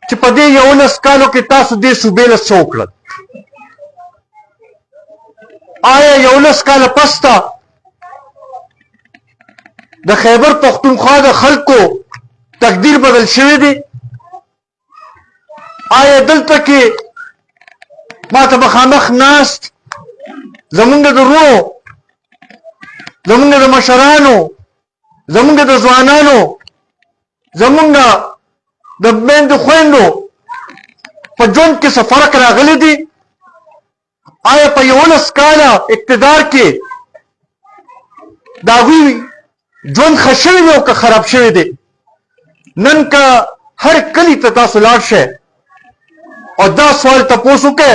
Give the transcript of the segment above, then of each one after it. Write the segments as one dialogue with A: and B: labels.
A: چې په دې 11 کالو کې تاسو دې صوبې له څه وکړل؟ آیا 11 کاله پس ته د خیبر پښتونخوا د خلکو تقدیر بدل شوی دی؟ آیا دلته کې ما ته مخامخ ناست زمونږ د ورونو، زمونږ د مشرانو، زمونږ د ځوانانو، زمونږ د میندو خویندو په ژوند کې څه فرق راغلی دی؟ آیا په 11 کاله اقتدار کې د هغوی ژوند ښه شوی دی او که خراب شوی دی؟ نن که هر کلي ته تاسو لاړ شئ او دا سوال تپوس وکړئ،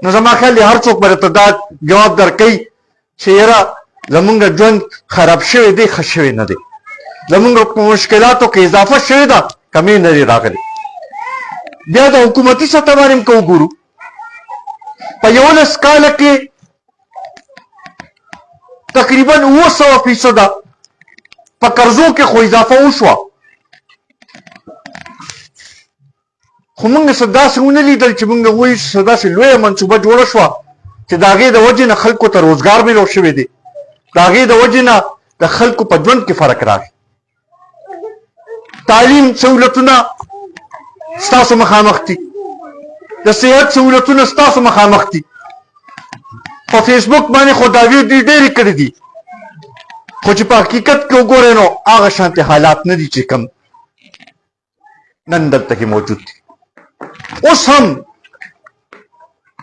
A: نو زما خیال دی هر څوک به درته دا جواب درکوي چې یاره زمونږ ژوند خراب شوی دی، ښه شوی نه دی، زمونږ په مشکلاتو کې اضافه شوې ده، کمې نه دی راغلی. بیا د حکومتي سطح باندې هم که وګورو، په 11 کاله کې تقریبا 900% په قرضو کې خو اضافه وشوه، خو موږ څه داسې ونه لیدل چې موږ وایو څه داسې لویه منصوبه جوړه شوه چې د هغې د وجې نه خلکو ته روزګار میلاو شوی دی، د هغې د وجې نه د خلکو په ژوند کې فرق راغی. تعلیم سهولتونه ستاسو مخامخ دي، د صحت سهولتونه ستاسو مخامخ دي. په فیسبوک باندې خو دعوې ډېرې کړې دي، خو چې په حقیقت کې وګورئ نو هغه شانتې حالات نه دي چې کوم نن دلته کې موجود دي. اوس هم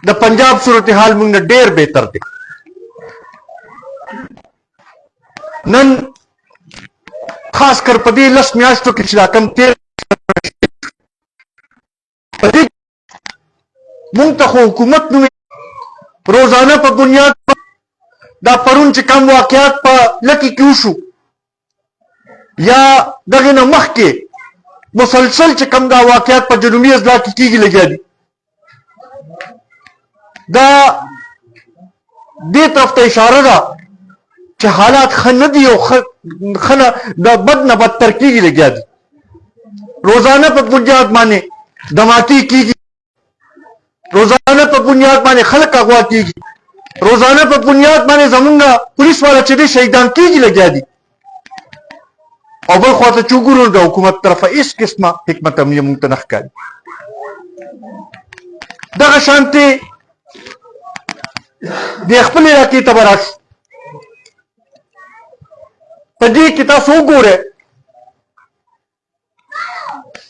A: د پنجاب صورتحال موږ نه ډېر بهتر دی. نن خاص کر په دې 10 میاشتو کې چې دا کم تېر په دې موږ ته خو حکومت نومې روزانه په بنیاد دا پرون چې کم واقعات په لکۍ کې وشو یا دغې نه مخکې مسلسل چې کم دا واقعات په جنوبي اضلاع کې کېږي لګیا دي، دا دې طرف ته اشاره ده چې حالات ښه نه دي او ښه نه د بد نه بدتر کېږي لګیا دي. روزانه په بنیاد باندې دماطي کېږي، روزانه په بنیاد باندې خلک اغوا کېږي، روزانه په بنیاد باندې زمونږ پولیس والا چې دی شهیدان کېږي لګیا دي. او بل خواته چې وګورو د حکومت طرفه هېڅ قسمه حکمت عملیه مونږ ته نه ښکاري. دغه شانتې د خپل علاقې ته به راشو، په دې کې تاسو وګورئ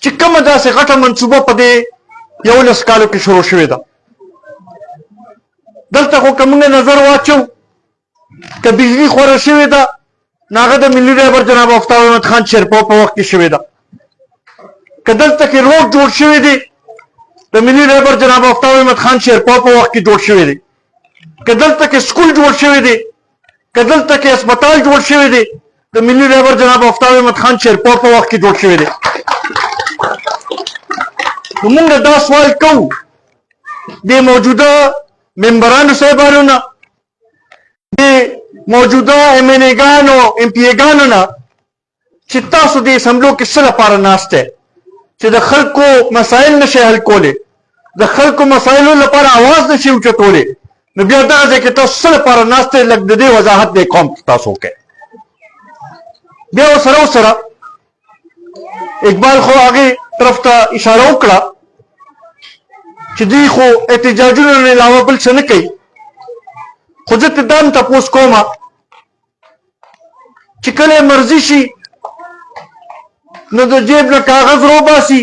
A: چې کومه داسې غټه منصوبه په دې 11 کالو کې شروع شوې ده. دلته خو که موږ نظر واچو که بجلي خوره شوې ده نو هغه د ملي رهبر جناب آفتاب احمد خان شیرپا په وخت کې شوې ده. که دلته کې روډ جوړ شوی دی د ملي رهبر جناب آفتاب احمد خان شیرپا په وخت کې جوړ شوی دی. که دلته کې سکول جوړ شوی دی، که دلته کې هسپتال جوړ شوی دی د ملي رهبر جناب آفتاب احمد خان شیرپا په وخت کې جوړ شوی دی. نو موږ دا سوال کوو د موجوده ممبرانو صاحبانو نه، د موجوده MNA-ګانو MP-ګانو نه چې تاسو د اسمبلو کې څه لپاره ناست دی چې د خلکو مسایل نشئ حل کولی، د خلکو مسایلو لپاره اواز نشئ اوچتولی، نو بیا دغه ځای کې تاسو څه لپاره ناست دی؟ لږ د دې وضاحت دی قوم ته تاسو وکړئ. بیا ورسره اقبال خو هغې طرف ته اشاره وکړه چې دوی خو احتجاجونو نه علاوه بل څه نه کوي، خو زه ته دا هم تپوس کومه چې کله یې مرضي شي نو د جیب نه کاغذ روباسي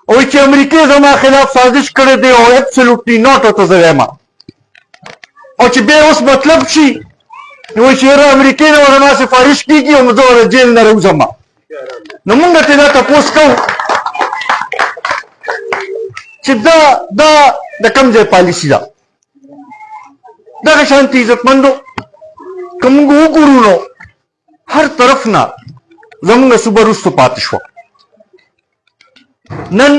A: او چې امریکې زما خلاف سازش کړی دی او absolutely not ورته زه وایم، او چې بیا اوس مطلب شي نو وایي چې یاره امریکې نه زما سفارش کېږي او زه ورته جیل نه راوځم. نو موږ ته دا تپوس کوو چې دا د کوم ځای پالیسي ده؟ دغه شانتې عزتمندو که موږ وګورو نو هر طرف نه زموږ صوبه وروسته پاتې شوه. نن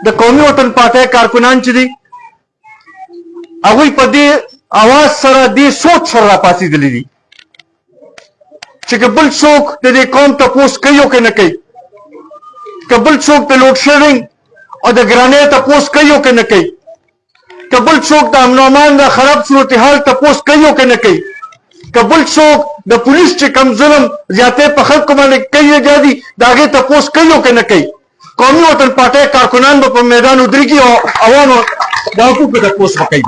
A: د قومي وطن پارټۍ کارکنان چې دي هغوی په دې اواز سره دې سوچ سره راپاڅېدلي دي چې که بل څوک د دې قوم تپوس کوي او که نه کوي کبل څوک د لوډ شیډینګ او د ګرانۍ تپوس کوي او که نه کوي کبل څوک د امن و امان د خراب صورتحال تپوس کوي او که نه کوي کبل څوک د پولیس چې کم ظلم زیاتې په خلکو باندې کوي یا دي د هغې تپوس کوي او که نه کوي قومي وطن پارټۍ کارکنان به په میدان ودرېږي او عوامو د حقوقو تپوس به کوي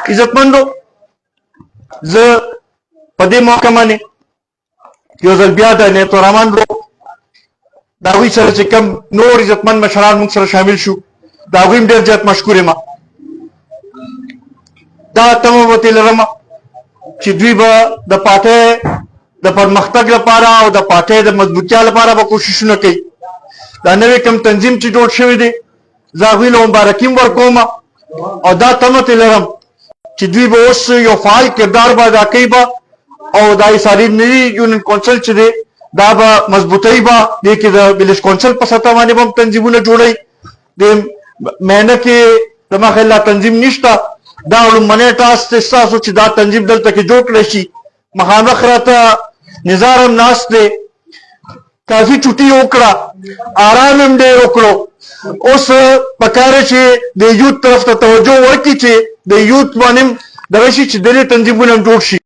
A: عزتمندو زه په دې موقع باندې یو ځل بیا د نیت الرحمن ورو د هغوی سره چې کوم نور عزتمند مشران موږ سره شامل شو د هغوی هم ډېر زیات مشکور یم دا تمه ورته لرم چې دوی به د پارټۍ د پرمختګ لپاره او د پارټۍ د مضبوطیا لپاره به کوششونه کوي دا نوی کوم تنظیم چې جوړ شوی دی زه هغوی له مبارکي هم ورکوم او دا تمه ترې لرم چې دوی به اوس یو فعال کردار به ادا کوي به او دا حصاري نوي یونین کونسل چې دی دا به مضبوطوي به دې کې د ویلیج کونسل په سطح باندې به هم تنظیمونه جوړوي د مینه کې زما خیال لا تنظیم نشته دا لومړنی ټاسک دی ستاسو چې دا تنظیم دلته کې جوړ کړی شي مخامخ راته نظار هم ناست دی کافي چوټي وکړه آرام هم ډېر وکړو اوس پکار چې د یوت طرف ته توجه ورکړي چې د یوت باندې دغه شي چې دلې تنظیمونه هم جوړ شي